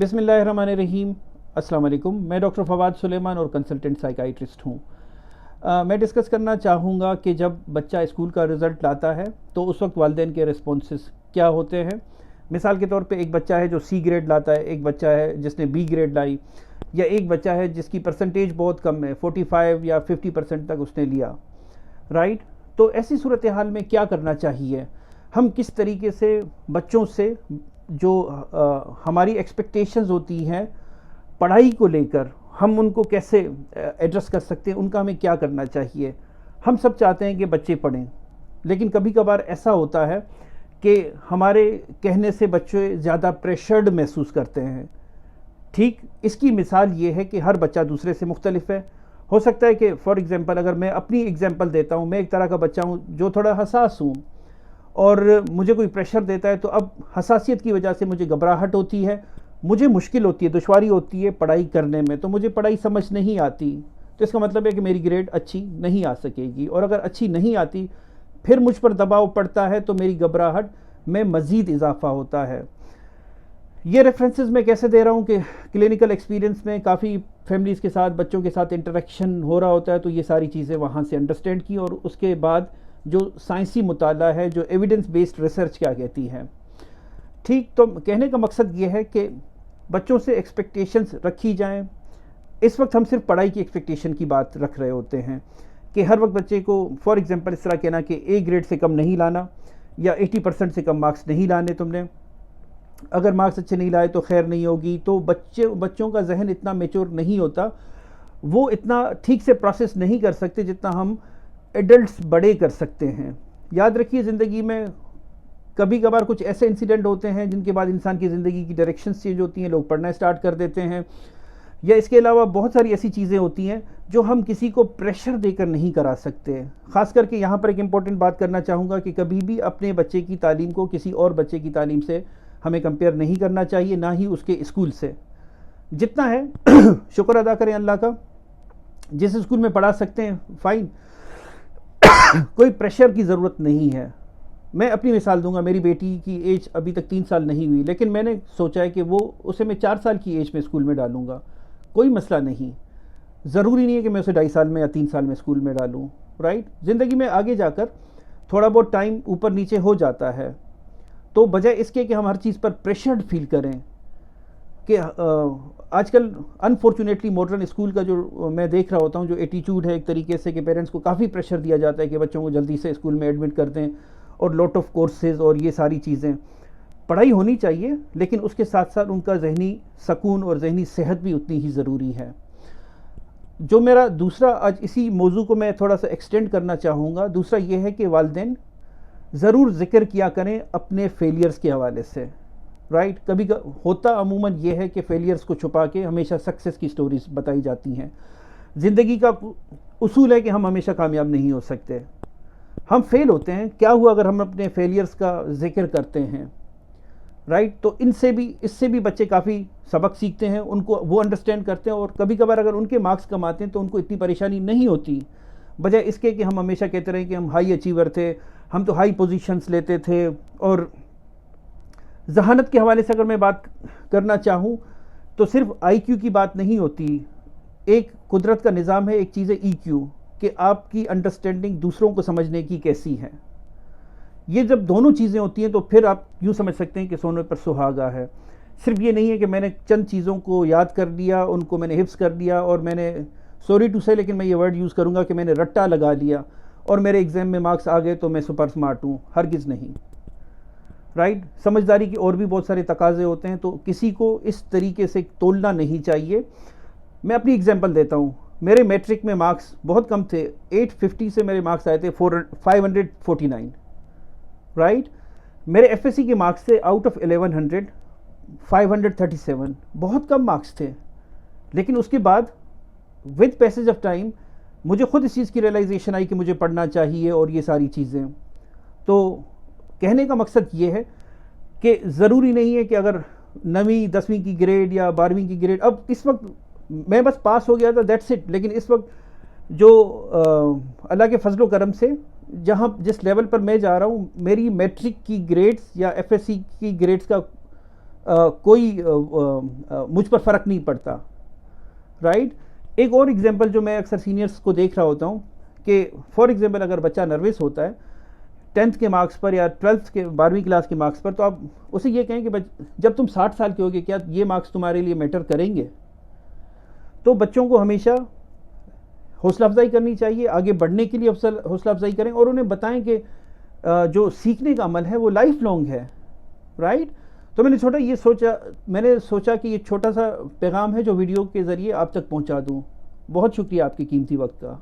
बिस्मिल्लाहिर्रहमानिर्रहीम। अस्सलाम वालेकुम। मैं डॉक्टर फवाद सुलेमान और कंसल्टेंट साइकाइट्रिस्ट हूँ। मैं डिस्कस करना चाहूँगा कि जब बच्चा स्कूल का रिज़ल्ट लाता है तो उस वक्त वालिदैन के रिस्पॉन्सेस क्या होते हैं। मिसाल के तौर पे एक बच्चा है जो सी ग्रेड लाता है, एक बच्चा है जिसने बी ग्रेड लाई, या एक बच्चा है जिसकी परसेंटेज बहुत कम है, 45 या 50% तक उसने लिया, राइट। तो ऐसी सूरत हाल में क्या करना चाहिए, हम किस तरीके से बच्चों से जो हमारी एक्सपेक्टेशंस होती हैं पढ़ाई को लेकर, हम उनको कैसे एड्रेस कर सकते हैं, उनका हमें क्या करना चाहिए। हम सब चाहते हैं कि बच्चे पढ़ें, लेकिन कभी कभार ऐसा होता है कि हमारे कहने से बच्चे ज़्यादा प्रेशर्ड महसूस करते हैं। ठीक इसकी मिसाल ये है कि हर बच्चा दूसरे से मुख्तलिफ है। हो सकता है कि फॉर एग्ज़ाम्पल अगर मैं अपनी एग्ज़ाम्पल देता हूँ, मैं एक तरह का बच्चा हूँ जो थोड़ा हसास हूँ, और मुझे कोई प्रेशर देता है तो अब हसासियत की वजह से मुझे घबराहट होती है, मुझे मुश्किल होती है, दुश्वारी होती है पढ़ाई करने में, तो मुझे पढ़ाई समझ नहीं आती। तो इसका मतलब है कि मेरी ग्रेड अच्छी नहीं आ सकेगी, और अगर अच्छी नहीं आती फिर मुझ पर दबाव पड़ता है तो मेरी घबराहट में मज़ीद इजाफा होता है। ये रेफरेंसेस मैं कैसे दे रहा हूँ कि क्लिनिकल एक्सपीरियंस में काफ़ी फैमिलीज़ के साथ, बच्चों के साथ इंटरेक्शन हो रहा होता है, तो ये सारी चीज़ें वहाँ से अंडरस्टैंड की, और उसके बाद जो साइंसी मुताला है, जो एविडेंस बेस्ड रिसर्च क्या कहती है। ठीक, तो कहने का मकसद ये है कि बच्चों से एक्सपेक्टेशंस रखी जाएं। इस वक्त हम सिर्फ पढ़ाई की एक्सपेक्टेशन की बात रख रहे होते हैं कि हर वक्त बच्चे को फॉर एग्जांपल इस तरह कहना कि ए ग्रेड से कम नहीं लाना, या 80% से कम मार्क्स नहीं लाने तुमने, अगर मार्क्स अच्छे नहीं लाए तो खैर नहीं होगी। तो बच्चों का जहन इतना मेच्योर नहीं होता, वो इतना ठीक से प्रोसेस नहीं कर सकते जितना हम एडल्ट्स बड़े कर सकते हैं। याद रखिए, ज़िंदगी में कभी कभार कुछ ऐसे इंसिडेंट होते हैं जिनके बाद इंसान की ज़िंदगी की डायरेक्शंस चेंज होती हैं, लोग पढ़ना स्टार्ट कर देते हैं, या इसके अलावा बहुत सारी ऐसी चीज़ें होती हैं जो हम किसी को प्रेशर देकर नहीं करा सकते। ख़ास करके यहाँ पर एक इम्पॉर्टेंट बात करना चाहूँगा कि कभी भी अपने बच्चे की तालीम को किसी और बच्चे की तालीम से हमें कंपेयर नहीं करना चाहिए, ना ही उसके स्कूल से। जितना है शुक्र अदा करें अल्लाह का, जिस स्कूल में पढ़ा सकते हैं फ़ाइन, कोई प्रेशर की ज़रूरत नहीं है। मैं अपनी मिसाल दूंगा, मेरी बेटी की एज अभी तक 3 साल नहीं हुई, लेकिन मैंने सोचा है कि उसे मैं 4 साल की एज में स्कूल में डालूंगा, कोई मसला नहीं। ज़रूरी नहीं है कि मैं उसे 2.5 साल में या 3 साल में स्कूल में डालूं, राइट। ज़िंदगी में आगे जाकर थोड़ा बहुत टाइम ऊपर नीचे हो जाता है, तो बजाय इसके कि हम हर चीज़ पर प्रेशर्ड फील करें कि आजकल अनफॉर्चुनेटली मॉडर्न स्कूल का जो मैं देख रहा होता हूँ, जो एटीट्यूड है एक तरीके से कि पेरेंट्स को काफ़ी प्रेशर दिया जाता है कि बच्चों को जल्दी से स्कूल में एडमिट कर दें, और लॉट ऑफ कोर्सेज और ये सारी चीज़ें। पढ़ाई होनी चाहिए, लेकिन उसके साथ साथ उनका जहनी सकून और जहनी सेहत भी उतनी ही ज़रूरी है। जो मेरा दूसरा, आज इसी मौजू को मैं थोड़ा सा एक्सटेंड करना चाहूँगा, दूसरा ये है कि वालिदैन ज़रूर ज़िक्र किया करें अपने फेलियर्स के हवाले से, राइट। कभी होता अमूमन ये है कि फेलियर्स को छुपा के हमेशा सक्सेस की स्टोरीज बताई जाती हैं। ज़िंदगी का उसूल है कि हम हमेशा कामयाब नहीं हो सकते, हम फेल होते हैं। क्या हुआ अगर हम अपने फेलियर्स का जिक्र करते हैं, राइट। तो इससे भी बच्चे काफ़ी सबक सीखते हैं, उनको वो अंडरस्टैंड करते हैं, और कभी कभार अगर उनके मार्क्स कम आते हैं तो उनको इतनी परेशानी नहीं होती, बजाय इसके कि हम हमेशा कहते रहे कि हम हाई अचीवर थे, हम तो हाई पोजीशंस लेते थे। और जहानत के हवाले से अगर मैं बात करना चाहूँ तो सिर्फ IQ की बात नहीं होती, एक कुदरत का निज़ाम है, एक चीज़ है EQ, कि आपकी अंडरस्टैंडिंग दूसरों को समझने की कैसी है। ये जब दोनों चीज़ें होती हैं तो फिर आप यूँ समझ सकते हैं कि सोने पर सुहागा है। सिर्फ ये नहीं है कि मैंने चंद चीज़ों को याद कर लिया, उनको मैंने हिफ्स कर लिया, और मैंने, सॉरी टू से लेकिन मैं ये वर्ड यूज़ करूँगा कि मैंने रट्टा लगा लिया और मेरे एग्ज़ाम में मार्क्स आ गए तो मैं सुपर स्मार्ट हूँ। हरगिज़ नहीं, राइट। समझदारी के और भी बहुत सारे तकाज़े होते हैं, तो किसी को इस तरीके से तोलना नहीं चाहिए। मैं अपनी एग्जांपल देता हूँ, मेरे मैट्रिक में मार्क्स बहुत कम थे, 850 से मेरे मार्क्स आए थे 549, राइट। मेरे FSC के मार्क्स थे आउट ऑफ 1100 537, बहुत कम मार्क्स थे। लेकिन उसके बाद विद पैसेज ऑफ टाइम मुझे खुद इस चीज़ की रियलाइजेशन आई कि मुझे पढ़ना चाहिए, और ये सारी चीज़ें। तो कहने का मकसद ये है कि ज़रूरी नहीं है कि अगर 9वीं 10वीं की ग्रेड या 12वीं की ग्रेड, अब इस वक्त मैं बस पास हो गया था, दैट्स इट। लेकिन इस वक्त जो अल्लाह के फजलो करम से जिस लेवल पर मैं जा रहा हूँ, मेरी मैट्रिक की ग्रेड्स या FSC की ग्रेड्स का کوئی مجھ پر فرق نہیں پڑتا، رائٹ. ایک اور ایگزامپل جو میں اکثر سینئرس کو دیکھ رہا ہوتا ہوں کہ فار ایگزامپل اگر بچہ نروس ہوتا ہے 10th کے مارکس پر یا 12th کے 12ویں کلاس کے مارکس پر، تو آپ اسے یہ کہیں کہ جب تم 60 سال کے ہوگے کیا یہ مارکس تمہارے لیے میٹر کریں گے؟ تو بچوں کو ہمیشہ حوصلہ افزائی کرنی چاہیے، آگے بڑھنے کے لیے حوصلہ افزائی کریں، اور انہیں بتائیں کہ جو سیکھنے کا عمل ہے وہ لائف لانگ ہے، رائٹ. تو میں نے سوچا کہ یہ چھوٹا سا پیغام ہے جو ویڈیو کے ذریعے آپ تک پہنچا دوں. بہت شکریہ آپ کے قیمتی وقت کا.